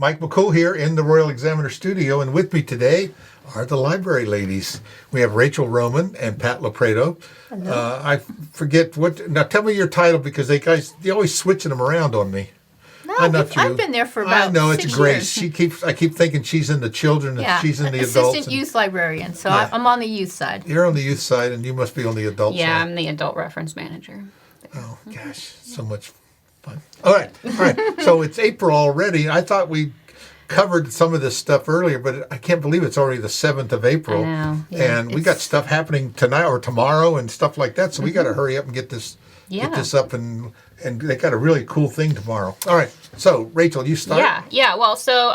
Mike McCool here in the Royal Examiner studio, and with me today are the library ladies. We have Rachel Roman and Pat Lopredo. I forget now tell me your title, because they always switching them around on me. No, I've been there for about 6 years. I know, it's Grace. I keep thinking she's in the children and she's in the adults. Assistant Youth Librarian, so I'm on the youth side. You're on the youth side, and you must be on the adult side. Yeah, I'm the adult reference manager. Oh, gosh, so much fun. All right. So it's April already. I thought we covered some of this stuff earlier, but I can't believe it's already the 7th of April. I know. Yeah, and we got stuff happening tonight or tomorrow and stuff like that, so we got to hurry up and get this up, and they got a really cool thing tomorrow. All right. So, Rachel, you start? Yeah. Well, so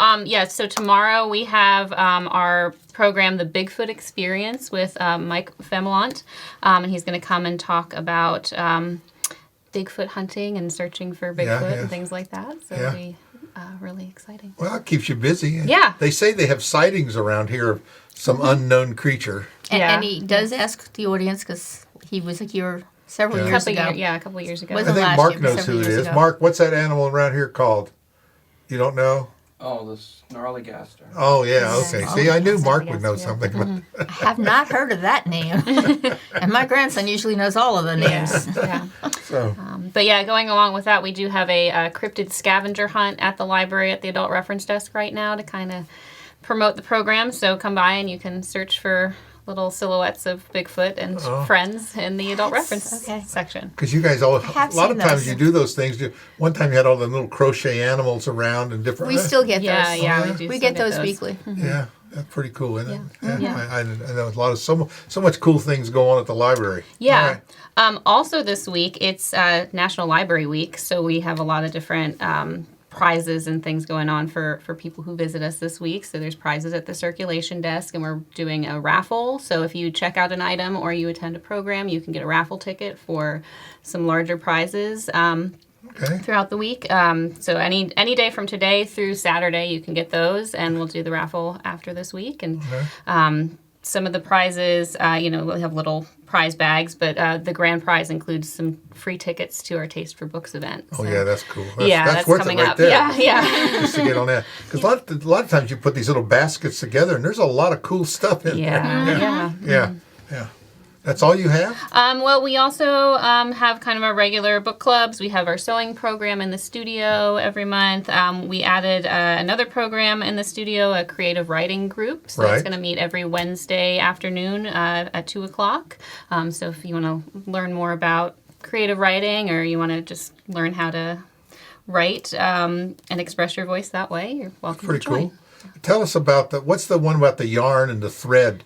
tomorrow we have our program, the Bigfoot Experience, with Mike Familant, and he's going to come and talk about Bigfoot hunting and searching for Bigfoot and things like that. So it'll be really exciting. Well, it keeps you busy. Yeah. They say they have sightings around here of some unknown creature. And he does ask the audience, because he was here several years ago. A couple years ago. I think Mark knows who it is. Mark, what's that animal around here called? You don't know? Oh, the snarlygaster. Oh, yeah, okay. See, I knew Mark would know something about that. I have not heard of that name. And my grandson usually knows all of the names. Yeah. So. But going along with that, we do have a Cryptid Scavenger Hunt at the library at the adult reference desk right now to kind of promote the program. So come by and you can search for little silhouettes of Bigfoot and friends in the adult reference section. Because you guys a lot of times you do those things. One time you had all the little crochet animals around and different. We still get those. Yeah, we get those weekly. Mm-hmm. Yeah, that's pretty cool, isn't it? Yeah. I know a lot of so much cool things go on at the library. Yeah. Also this week it's National Library Week, so we have a lot of different prizes and things going on for people who visit us this week. So there's prizes at the circulation desk, and we're doing a raffle. So if you check out an item or you attend a program, you can get a raffle ticket for some larger prizes throughout the week. So any day from today through Saturday, you can get those, and we'll do the raffle after this week. And some of the prizes, we'll have little prize bags, but the grand prize includes some free tickets to our Taste for Books event. Oh, yeah, that's cool. That's worth coming it right up. there. Yeah. Just to get on that. Because a lot of times you put these little baskets together, and there's a lot of cool stuff in there. Yeah. That's all you have? Well, we also have kind of our regular book clubs. We have our sewing program in the studio every month. We added another program in the studio, a creative writing group. So that's going to meet every Wednesday afternoon at 2 o'clock. So if you want to learn more about creative writing, or you want to just learn how to write and express your voice that way, you're welcome to join. Pretty cool. Tell us about what's the one about the yarn and the thread?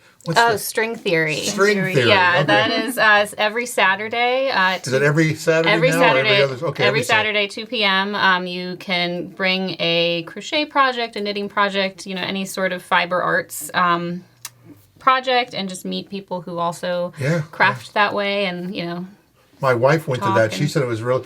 String theory. String theory. Yeah, okay. That is every Saturday. Is it every Saturday every now? Saturday, or every other? Okay, every Saturday, 2 p.m. You can bring a crochet project, a knitting project, any sort of fiber arts project, and just meet people who also craft that way, and My wife went to that. She said it was real,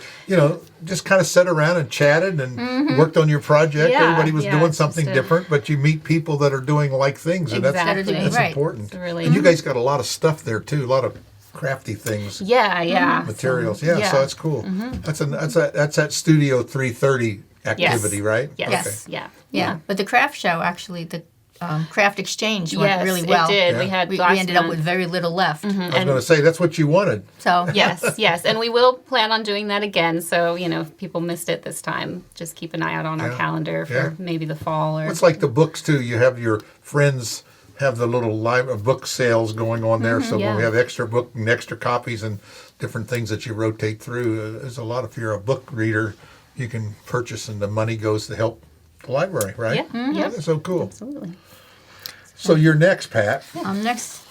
just kind of sat around and chatted and worked on your project. Yeah, everybody was doing something different, but you meet people that are doing like things, and that's important. Really, and you guys got a lot of stuff there too, a lot of crafty things. Materials. So that's cool. That's that Studio 330 activity, right? Yes. Okay. Yeah. But the craft show, actually, the craft exchange went really well. It did. Yeah. We ended up with very little left. I was going to say, that's what you wanted. So yes, and we will plan on doing that again. So if people missed it this time, just keep an eye out on our calendar for maybe the fall. Or it's like the books too. You have your friends have the little book sales going on there. So when we have extra book and extra copies and different things that you rotate through, there's a lot. If you're a book reader, you can purchase, and the money goes to help the library, right? Yeah. Mm-hmm. That's so cool. Absolutely. So you're next, Pat. I'm next.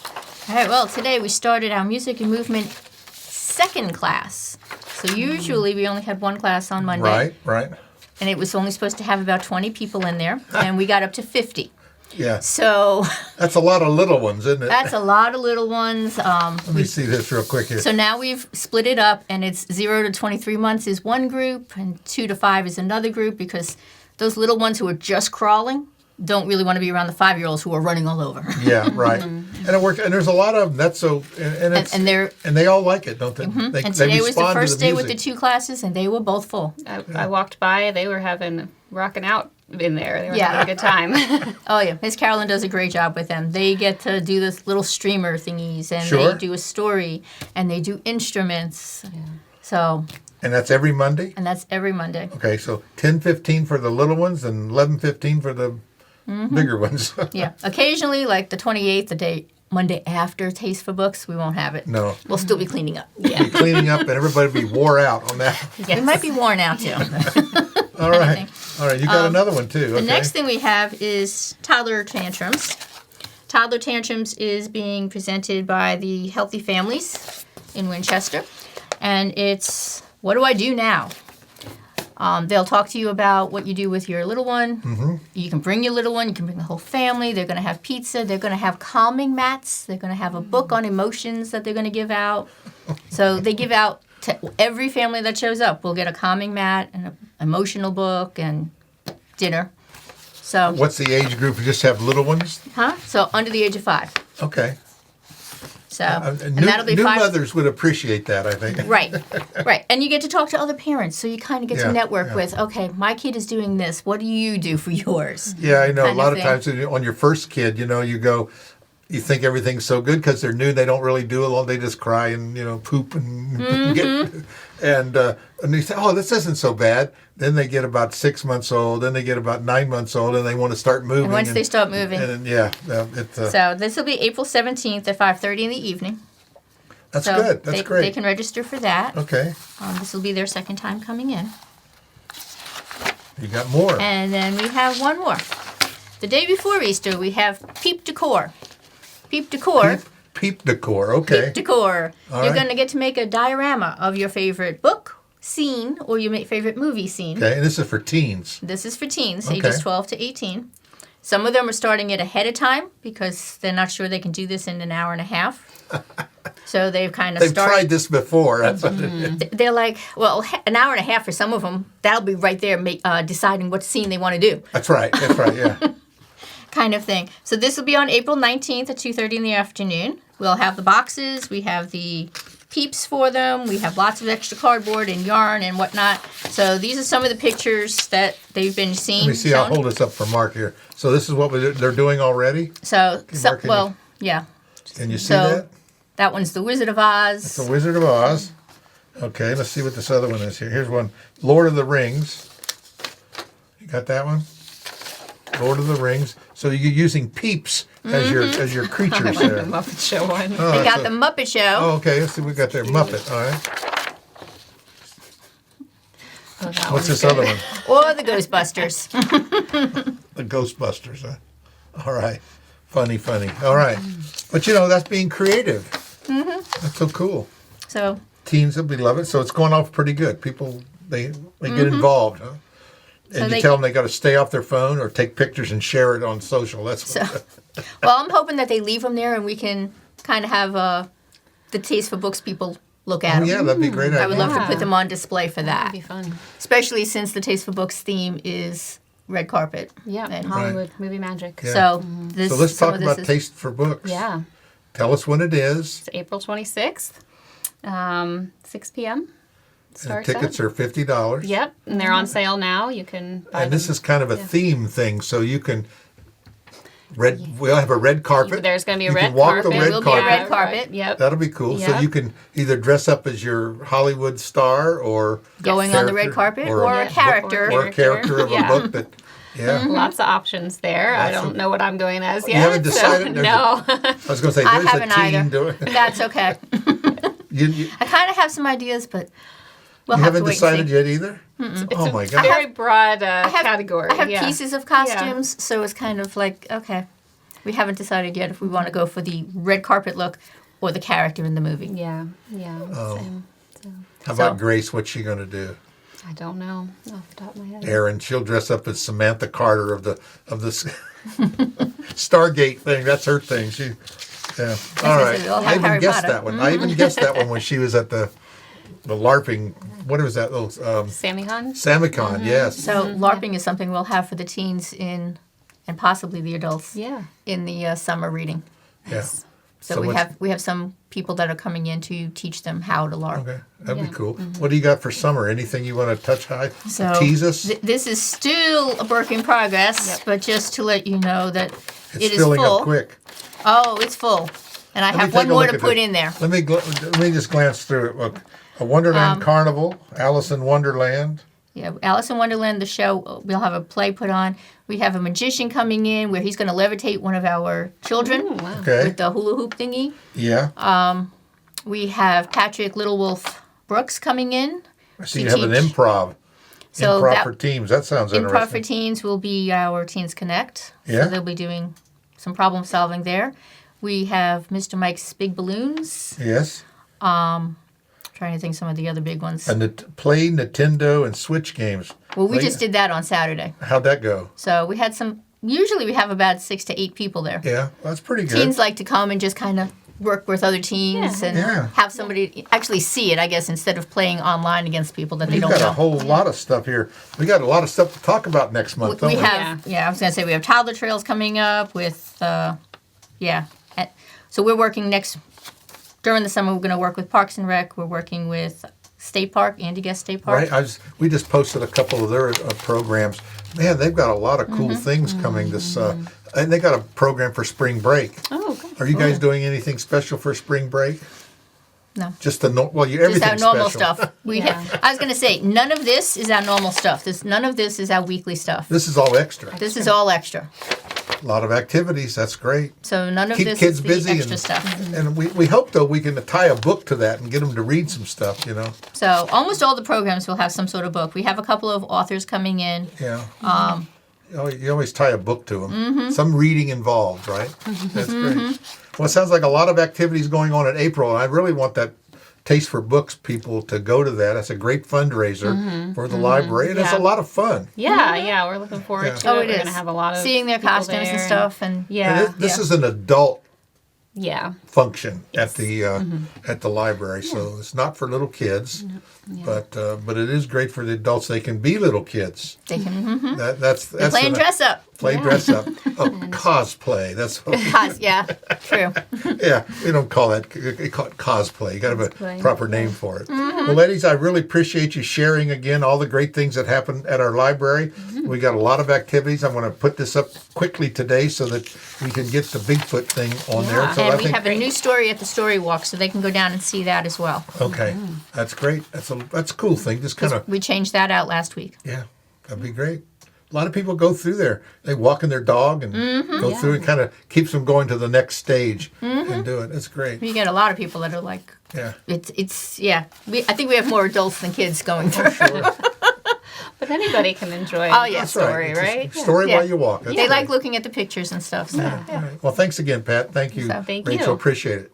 All right, well, today we started our music and movement second class. So usually we only had one class on Monday. Right. And it was only supposed to have about 20 people in there, and we got up to 50. Yeah. So that's a lot of little ones, isn't it? That's a lot of little ones. Let me see this real quick here. So now we've split it up, and it's 0 to 23 months is one group, and 2 to 5 is another group, because those little ones who are just crawling don't really want to be around the 5-year-olds who are running all over. Yeah, right. And it worked. And there's a lot of them. That's so. And they all like it, don't they? Mm-hmm. And today was the first day with the 2 classes, and they were both full. I walked by. They were rocking out in there. They were Yeah. having a good time. Oh yeah, Miss Carolyn does a great job with them. They get to do this little streamer thingies, and Sure. they do a story, and they do instruments. So, And that's every Monday? and that's every Monday. Okay, so 10:15 for the little ones and 11:15 for the bigger ones. Yeah. Occasionally, like the 28th, the day Monday after Taste for Books, we won't have it. No. We'll still be cleaning up. Be cleaning up and everybody be wore out on that. We might be worn out too. All right. All right, you got another one too. The Okay. next thing we have is Toddler Tantrums. Toddler Tantrums is being presented by the Healthy Families in Winchester. And it's, what do I do now? They'll talk to you about what you do with your little one. Mm-hmm. You can bring your little one. You can bring the whole family. They're going to have pizza. They're going to have calming mats. They're going to have a book on emotions that they're going to give out. So they give out to every family that shows up. We'll get a calming mat and an emotional book and dinner. So, What's the age group? You just have little ones? So under the age of 5. Okay. So, and New, that'll be new 5. mothers would appreciate that, I think. Right, right. And you get to talk to other parents, so you kind of get Yeah, to network yeah. with, okay, my kid is doing this. What do you do for yours? Yeah, I know. A Kind lot of of times on your first kid, you go, you think everything's so good because they're new. They don't really do a lot. They just cry and poop and and you say, oh, this isn't so bad. Then they get about 6 months old. Then they get about 9 months old, and they want to start moving. And once they start moving. and it's So this will be April 17th at 5:30 in the evening. that's So good. That's they, great. They can register for that. Okay, This will be their second time coming in. you got more. And then we have one more. The day before Easter, we have Peep Decor. Peep Decor. Peep decor. Okay. Peep Decor. All You're right. going to get to make a diorama of your favorite book, scene, or your favorite movie scene. Okay, and this is for teens. This is for teens, Okay. ages 12 to 18. Some of them are starting it ahead of time because they're not sure they can do this in an hour and a half. So they've kind of They've started. tried this before. That's what it is. They're like, well, an hour and a half for some of them. That'll be right there deciding what scene they want to do, That's right. That's right. Yeah. kind of thing. So this will be on April 19th at 2:30 in the afternoon. We'll have the boxes. We have the peeps for them. We have lots of extra cardboard and yarn and whatnot. So these are some of the pictures that they've been seeing. Let me see. I'll shown. hold this up for Mark here. So this is what they're doing already. So, Mark, can you- yeah. Can you see So- that? That one's the Wizard of Oz. The Wizard of Oz. Okay, let's see what this other one is here. Here's one. Lord of the Rings. You got that one? Lord of the Rings. So you're using peeps as your creatures The there. Muppet Show one. Oh, They got so- the Muppet Show. Oh, okay. Let's see. We got there. Muppet. All right. Oh, that What's one's this good. other one? Or the Ghostbusters. The Ghostbusters. Huh? All right. Funny. All right. But that's being creative. Mm-hmm. That's so cool. So, Teens will be love it. So it's going off pretty good. People they get involved, huh? And So you they- tell them they got to stay off their phone or take pictures and share it on social. That's So- well, I'm hoping that they leave them there and we can kind of have the Taste for Books people look at oh them. yeah, that'd be a great idea. I would love to Yeah. put them on display for that. That'd be fun. Especially since the Taste for Books theme is red carpet. Yeah, And Hollywood movie magic. Yeah. So, this, So let's some talk of this about is- Taste for Books. Yeah, Tell us when it is. it's April 26th, 6 p.m. And Starts tickets at. are $50. Yep, and they're on sale now. You can buy And this them. is kind of a theme thing, so you can we'll have a red carpet. There's going to be a You red can walk carpet. the There will be a red Yeah, carpet. Yep. That'll be cool. So Yep. you can either dress up as your Hollywood star or Going on the red character carpet or a Yeah. character. or a character of Yeah. a book that Lots of options there. I Awesome. don't know what I'm going as You yet. haven't decided? So, There's no. I was going to say I there's a haven't teen either. doing That's okay. you I kind of have some ideas, but we'll have haven't to wait decided and see. yet either? Oh my God. Very broad I have, category. I have yeah. pieces of costumes, so it's kind of like, okay, we haven't decided yet if we want to go for the red carpet look or the character in the movie. Yeah. Oh. Same. So, How about So- Grace? What's she going to do? I don't know off the top of my head. Aaron, she'll dress up as Samantha Carter of the Stargate thing. That's her thing. She, yeah. All right. we all have I even Harry guessed Potter. that one. I even guessed that one when she was at the LARPing. What was that? Oh, Sammy-Con? Samicon. Yes. So LARPing is something we'll have for the teens and possibly the adults Yeah. in the summer reading. Yeah. So we have some people that are coming in to teach them how to LARP. Okay, that'd be cool. What do you got for summer? Anything you want to touch high? So Tease us? This is still a work in progress, but just to let you know that it It's is filling full. up quick. Oh, it's full. And I Let me have take one a more look to at put it. in there. Let me just glance through it. Look, a Wonderland Carnival, Alice in Wonderland. Yeah, Alice in Wonderland, the show, we'll have a play put on. We have a magician coming in where he's going to levitate one of our children Okay. with the hula hoop thingy. Yeah. We have Patrick Little Wolf Brooks coming in. I see to you have an teach. improv. So improv that- for teams. That sounds Improv for interesting. Teens will be our Teens Connect. Yeah. So they'll be doing some problem solving there. We have Mr. Mike's Big Balloons. Yes. Trying to think some of the other big ones. And play Nintendo and Switch games. Well, we Play- just did that on Saturday. How'd that go? So we had some, usually we have about 6 to 8 people there. Yeah, that's pretty good. Teens like to come and just kind of work with other teens and Yeah. have somebody actually see it, I guess, instead of playing online against people that they We've don't got know. a whole lot of stuff here. We got a lot of stuff to talk about next month, don't We we? have, I was going to say we have toddler trails coming up with, so we're working during the summer, we're going to work with Parks and Rec. We're working with State Park, Andy Guest State Park. Right. We just posted a couple of their programs. Man, they've got a lot of cool things coming this, and they got a program for spring break. Oh, good. Are you guys doing anything special for spring break? No. Just the Just everything's our normal special. stuff. I was going to say, none of this is our normal stuff. None of this is our weekly stuff. This is all extra. This is all extra. A lot of activities. That's great. So none of Keep this kids is the busy extra stuff. And we hope though we can tie a book to that and get them to read some stuff. You know. So almost all the programs will have some sort of book. We have a couple of authors coming in. Yeah. You always tie a book to them. Some reading involved, right? That's great. Well, it sounds like a lot of activities going on in April, and I really want that Taste for Books people to go to that. That's a great fundraiser for the library, and it's a lot of fun. Yeah, we're looking forward Yeah. to Oh, it. it We're is. going to have a lot of Seeing their people costumes there and stuff. And And Yeah. this is an adult Yeah. function at the library, so it's not for little kids, but it is great for the adults. They can be little kids. they can That's playing dress up. Play dress up. Oh, cosplay. That's what Yeah, true. yeah, we don't call that. We call it cosplay. You got to have a Cosplay. proper name for it. Well, ladies, I really appreciate you sharing again all the great things that happen at our library. We got a lot of activities. I'm going to put this up quickly today so that we can get the Bigfoot thing on there. So And we have a new story at the Story Walk, so they can go down and see that as well. okay, that's great. That's a cool thing. Just kind of We changed that out last week. yeah, that'd be great. A lot of people go through there. They walk in their dog and go through and kind of keeps them going to the next stage and do it. It's great. We get a lot of people that are like, Yeah. I think we have more adults than kids going through. But anybody can enjoy Oh, yeah. the story, It's a right? story Yeah. while you walk. That's They great. like looking at the pictures and stuff. So. All right. Well, thanks again, Pat. Thank you, So, thank Rachel. you. Appreciate it.